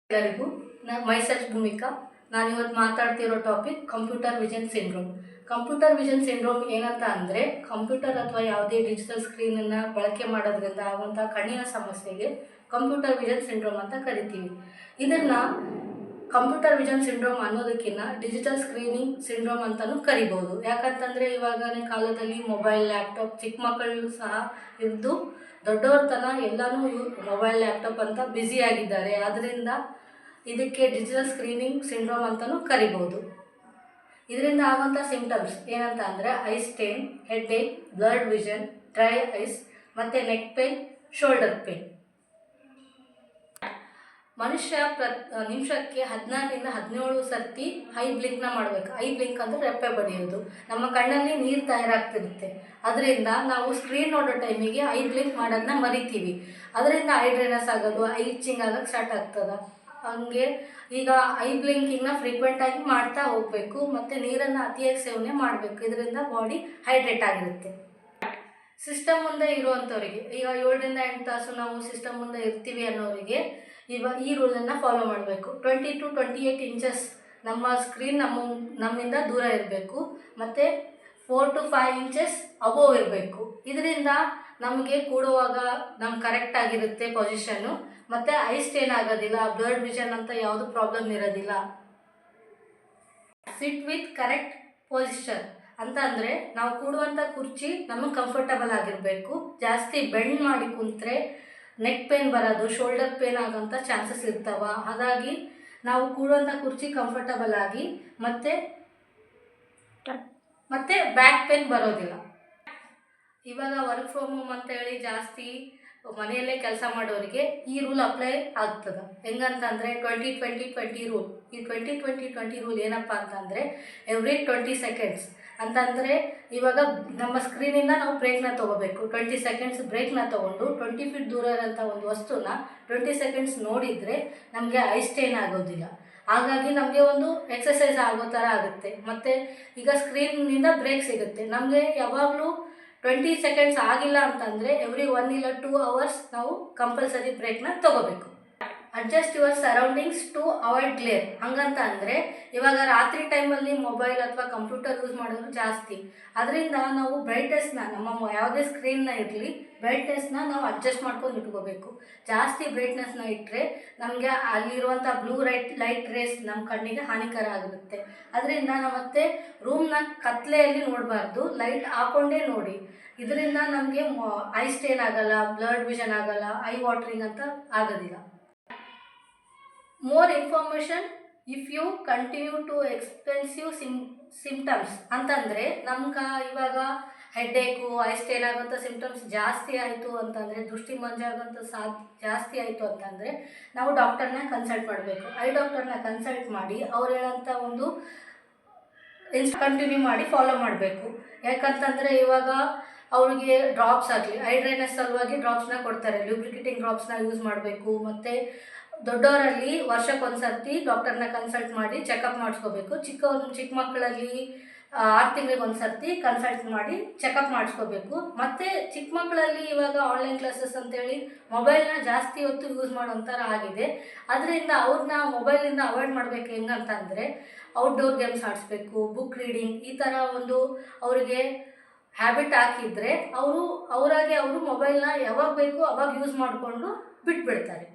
ಎಲ್ಲರಿಗೂ ಮೈಸೆಲ್ಫ್ ಭೂಮಿಕಾ. ನಾನಿವತ್ತು ಮಾತಾಡ್ತಿರೋ topic computer vision syndrome. Computer vision syndrome ಏನಂತ ಅಂದರೆ, ಕಂಪ್ಯೂಟರ್ ಅಥವಾ ಯಾವುದೇ ಡಿಜಿಟಲ್ ಸ್ಕ್ರೀನನ್ನು ಬಳಕೆ ಮಾಡೋದ್ರಿಂದ ಆಗುವಂಥ ಕಣ್ಣಿನ ಸಮಸ್ಯೆಗೆ ಕಂಪ್ಯೂಟರ್ ವಿಷನ್ ಸಿಂಡ್ರೋಮ್ ಅಂತ ಕರಿತೀವಿ. ಇದನ್ನು ಕಂಪ್ಯೂಟರ್ ವಿಷನ್ ಸಿಂಡ್ರೋಮ್ ಅನ್ನೋದಕ್ಕಿಂತ ಡಿಜಿಟಲ್ ಸ್ಕ್ರೀನಿಂಗ್ ಸಿಂಡ್ರೋಮ್ ಅಂತಲೂ ಕರಿಬೋದು. ಯಾಕಂತಂದರೆ ಇವಾಗಿನ ಕಾಲದಲ್ಲಿ ಮೊಬೈಲ್, ಲ್ಯಾಪ್ಟಾಪ್, ಚಿಕ್ಕ ಮಕ್ಕಳು ಸಹ ಇದ್ದು ದೊಡ್ಡವ್ರ ತನಕ ಎಲ್ಲನೂ ಮೊಬೈಲ್, ಲ್ಯಾಪ್ಟಾಪ್ ಅಂತ ಬ್ಯುಸಿಯಾಗಿದ್ದಾರೆ. ಆದ್ದರಿಂದ ಇದಕ್ಕೆ ಡಿಜಿಟಲ್ ಸ್ಕ್ರೀನಿಂಗ್ ಸಿಂಡ್ರೋಮ್ ಅಂತಲೂ ಕರಿಬೋದು. ಇದರಿಂದ ಆಗುವಂಥ ಸಿಂಪ್ಟಮ್ಸ್ ಏನಂತ ಅಂದರೆ eye strain, headache, blurred vision, dry eyes ಮತ್ತು ನೆಕ್ ಪೇನ್, ಶೋಲ್ಡರ್ ಪೇನ್. ಮನುಷ್ಯ ನಿಮಿಷಕ್ಕೆ 16ರಿಂದ 17 ಸರ್ತಿ ಐ ಬ್ಲಿಂಕ್ನ ಮಾಡಬೇಕು. ಐ ಬ್ಲಿಂಕ್ ಅಂದರೆ ರೆಪ್ಪೆ ಬಡಿಯೋದು. ನಮ್ಮ ಕಣ್ಣಲ್ಲಿ ನೀರು ತಯಾರಾಗ್ತಿರುತ್ತೆ. ಅದರಿಂದ ನಾವು ಸ್ಕ್ರೀನ್ ನೋಡೋ ಟೈಮಿಗೆ ಐ ಬ್ಲಿಂಕ್ ಮಾಡೋದನ್ನ ಮರಿತೀವಿ. ಅದರಿಂದ ಐ ಡ್ರೈನೆಸ್ ಆಗೋದು, ಐ ಇಚ್ಚಿಂಗ್ ಆಗೋಕ್ಕೆ ಸ್ಟಾರ್ಟ್ ಆಗ್ತದೆ. ಹಂಗೆ ಈಗ ಐ ಬ್ಲಿಂಕಿಂಗ್ನ ಫ್ರೀಕ್ವೆಂಟಾಗಿ ಮಾಡ್ತಾ ಹೋಗಬೇಕು ಮತ್ತು ನೀರನ್ನು ಅತಿಯಾಗಿ ಸೇವನೆ ಮಾಡಬೇಕು. ಇದರಿಂದ ಬಾಡಿ ಹೈಡ್ರೇಟ್ ಆಗಿರುತ್ತೆ. ಸಿಸ್ಟಮ್ ಮುಂದೆ ಇರುವಂಥವ್ರಿಗೆ, ಈಗ 7ರಿಂದ 8 ತಾಸು ನಾವು ಸಿಸ್ಟಮ್ ಮುಂದೆ ಇರ್ತೀವಿ ಅನ್ನೋರಿಗೆ ಈ ರೂಲನ್ನು ಫಾಲೋ ಮಾಡಬೇಕು. 20 to 28 ಇಂಚಸ್ ನಮ್ಮ ಸ್ಕ್ರೀನ್ ನಮ್ಮಿಂದ ದೂರ ಇರಬೇಕು ಮತ್ತು 4 to 5 ಇಂಚಸ್ ಅಬೋವ್ ಇರಬೇಕು. ಇದರಿಂದ ನಮಗೆ ಕೂಡುವಾಗ ನಮ್ಗೆ ಕರೆಕ್ಟ್ ಆಗಿರುತ್ತೆ ಪೊಸಿಷನ್ನು ಮತ್ತು ಐ ಸ್ಟೇನ್ ಆಗೋದಿಲ್ಲ, ಬ್ಲರ್ಡ್ ವಿಷನ್ ಅಂತ ಯಾವುದು ಪ್ರಾಬ್ಲಮ್ ಇರೋದಿಲ್ಲ. ಸಿಟ್ ವಿತ್ ಕರೆಕ್ಟ್ ಪೊಸಿಷನ್ ಅಂತ ಅಂದರೆ ನಾವು ಕೂಡುವಂಥ ಕುರ್ಚಿ ನಮಗೆ ಕಂಫರ್ಟಬಲ್ ಆಗಿರಬೇಕು. ಜಾಸ್ತಿ ಬೆಂಡ್ ಮಾಡಿ ಕುಂತ್ರೆ ನೆಕ್ ಪೇನ್ ಬರೋದು, ಶೋಲ್ಡರ್ ಪೇನ್ ಆಗೋಂಥ ಚಾನ್ಸಸ್ ಇರ್ತಾವೆ. ಹಾಗಾಗಿ ನಾವು ಕೂಡುವಂಥ ಕುರ್ಚಿ ಕಂಫರ್ಟಬಲ್ ಆಗಿ ಮತ್ತು ಬ್ಯಾಕ್ ಪೇನ್ ಬರೋದಿಲ್ಲ. ಇವಾಗ ವರ್ಕ್ ಫ್ರಮ್ ಹೋಮ್ ಅಂತ ಹೇಳಿ ಜಾಸ್ತಿ ಮನೆಯಲ್ಲೇ ಕೆಲಸ ಮಾಡೋರಿಗೆ ಈ ರೂಲ್ ಅಪ್ಲೈ ಆಗ್ತದೆ. ಹೆಂಗಂತಂದರೆ 20-20-20 ರೂಲ್. ಈ 20-20-20 ರೂಲ್ ಏನಪ್ಪ ಅಂತಂದರೆ ಎವ್ರಿ 20 ಸೆಕೆಂಡ್ಸ್ ಅಂತಂದರೆ ಇವಾಗ ನಮ್ಮ ಸ್ಕ್ರೀನಿಂದ ನಾವು ಬ್ರೇಕ್ನ ತೊಗೋಬೇಕು. 20 ಸೆಕೆಂಡ್ಸ್ ಬ್ರೇಕ್ನ ತೊಗೊಂಡು 20 ಫೀಟ್ ದೂರ ಇರೋಂಥ ಒಂದು ವಸ್ತುನ 20 ಸೆಕೆಂಡ್ಸ್ ನೋಡಿದರೆ ನಮಗೆ ಐ ಸ್ಟೇನ್ ಆಗೋದಿಲ್ಲ. ಹಾಗಾಗಿ ನಮಗೆ ಒಂದು ಎಕ್ಸಸೈಸ್ ಆಗೋ ಥರ ಆಗುತ್ತೆ. ಮತ್ತು ಈಗ ಸ್ಕ್ರೀನ್ನಿಂದ ಬ್ರೇಕ್ ಸಿಗುತ್ತೆ. ನಮಗೆ ಯಾವಾಗಲೂ 20 ಸೆಕೆಂಡ್ಸ್ ಆಗಿಲ್ಲ ಅಂತಂದರೆ ಎವ್ರಿ 1 ಇಲ್ಲ 2 ಅವರ್ಸ್ ನಾವು ಕಂಪಲ್ಸರಿ ಬ್ರೇಕ್ನ ತೊಗೋಬೇಕು. Adjust your surroundings to avoid glare. ಹಂಗಂತ ಅಂದರೆ ಇವಾಗ ರಾತ್ರಿ ಟೈಮಲ್ಲಿ ಮೊಬೈಲ್ ಅಥವಾ ಕಂಪ್ಯೂಟರ್ ಯೂಸ್ ಮಾಡೋದು ಜಾಸ್ತಿ. ಅದರಿಂದ ನಾವು ಬ್ರೈಟ್ನೆಸ್ನ ನಮ್ಮ ಯಾವುದೇ ಸ್ಕ್ರೀನ್ನ ಇರಲಿ ಬ್ರೈಟ್ನೆಸ್ನ ನಾವು ಅಡ್ಜಸ್ಟ್ ಮಾಡ್ಕೊಂಡು ಇಟ್ಕೋಬೇಕು. ಜಾಸ್ತಿ ಬ್ರೈಟ್ನೆಸ್ನ ಇಟ್ಟರೆ ನಮಗೆ ಅಲ್ಲಿರುವಂಥ ಬ್ಲೂ ಲೈಟ್ ರೇಸ್ ನಮ್ಮ ಕಣ್ಣಿಗೆ ಹಾನಿಕರ ಆಗುತ್ತೆ. ಅದರಿಂದ ನಾವು ಮತ್ತೆ ರೂಮ್ನ ಕತ್ಲೆಯಲ್ಲಿ ನೋಡಬಾರ್ದು, ಲೈಟ್ ಹಾಕ್ಕೊಂಡೇ ನೋಡಿ. ಇದರಿಂದ ನಮಗೆ ಐ ಸ್ಟೇನ್ ಆಗೋಲ್ಲ, ಬ್ಲರ್ಡ್ ವಿಷನ್ ಆಗೋಲ್ಲ, ಐ ವಾಟ್ರಿಂಗ್ ಅಂತ ಆಗೋದಿಲ್ಲ. More information if you continue to expensive symptoms ಅಂತಂದರೆ ನಮ್ಗೆ ಇವಾಗ ಹೆಡ್ಏಕು, ಐ ಸ್ಟೇನ್ ಆಗೋಂಥ ಸಿಂಪ್ಟಮ್ಸ್ ಜಾಸ್ತಿ ಆಯಿತು ಅಂತಂದರೆ, ದೃಷ್ಟಿ ಮಂಜಾಗೋಂಥ ಜಾಸ್ತಿ ಆಯಿತು ಅಂತಂದರೆ ನಾವು ಡಾಕ್ಟರ್ನ ಕನ್ಸಲ್ಟ್ ಮಾಡಬೇಕು. ಐ ಡಾಕ್ಟರ್ನ ಕನ್ಸಲ್ಟ್ ಮಾಡಿ ಅವ್ರು ಹೇಳೋಂಥ ಒಂದು ಕಂಟಿನ್ಯೂ ಮಾಡಿ ಫಾಲೋ ಮಾಡಬೇಕು. ಯಾಕಂತಂದರೆ ಇವಾಗ ಅವ್ರಿಗೆ ಡ್ರಾಪ್ಸ್ ಆಗಲಿ, ಐ ಡ್ರೈನೆಸ್ ಸಲುವಾಗಿ ಡ್ರಾಪ್ಸ್ನ ಕೊಡ್ತಾರೆ. ಲ್ಯೂಬ್ರಿಕೇಟಿಂಗ್ ಡ್ರಾಪ್ಸ್ನ ಯೂಸ್ ಮಾಡಬೇಕು. ಮತ್ತು ದೊಡ್ಡವರಲ್ಲಿ ವರ್ಷಕ್ಕೊಂದು ಸರ್ತಿ ಡಾಕ್ಟರ್ನ ಕನ್ಸಲ್ಟ್ ಮಾಡಿ ಚೆಕಪ್ ಮಾಡಿಸ್ಕೋಬೇಕು. ಚಿಕ್ಕ ಮಕ್ಕಳಲ್ಲಿ 6 ತಿಂಗಳಿಗೆ ಒಂದು ಸರ್ತಿ ಕನ್ಸಲ್ಟ್ ಮಾಡಿ ಚೆಕಪ್ ಮಾಡಿಸ್ಕೋಬೇಕು. ಮತ್ತು ಚಿಕ್ಕ ಮಕ್ಕಳಲ್ಲಿ ಇವಾಗ ಆನ್ಲೈನ್ ಕ್ಲಾಸಸ್ ಅಂತೇಳಿ ಮೊಬೈಲ್ನ ಜಾಸ್ತಿ ಹೊತ್ತು ಯೂಸ್ ಮಾಡೋಂಥರ ಆಗಿದೆ. ಅದರಿಂದ ಅವ್ರನ್ನ ಮೊಬೈಲಿಂದ ಅವಾಯ್ಡ್ ಮಾಡಬೇಕು. ಹೆಂಗಂತಂದರೆ ಔಟ್ಡೋರ್ ಗೇಮ್ಸ್ ಆಡಿಸ್ಬೇಕು, ಬುಕ್ ರೀಡಿಂಗ್, ಈ ಥರ ಒಂದು ಅವರಿಗೆ ಹ್ಯಾಬಿಟ್ ಹಾಕಿದರೆ ಅವರು ಮೊಬೈಲ್ನ ಯಾವಾಗ ಬೇಕು ಅವಾಗ ಯೂಸ್ ಮಾಡಿಕೊಂಡು ಬಿಟ್ಬಿಡ್ತಾರೆ.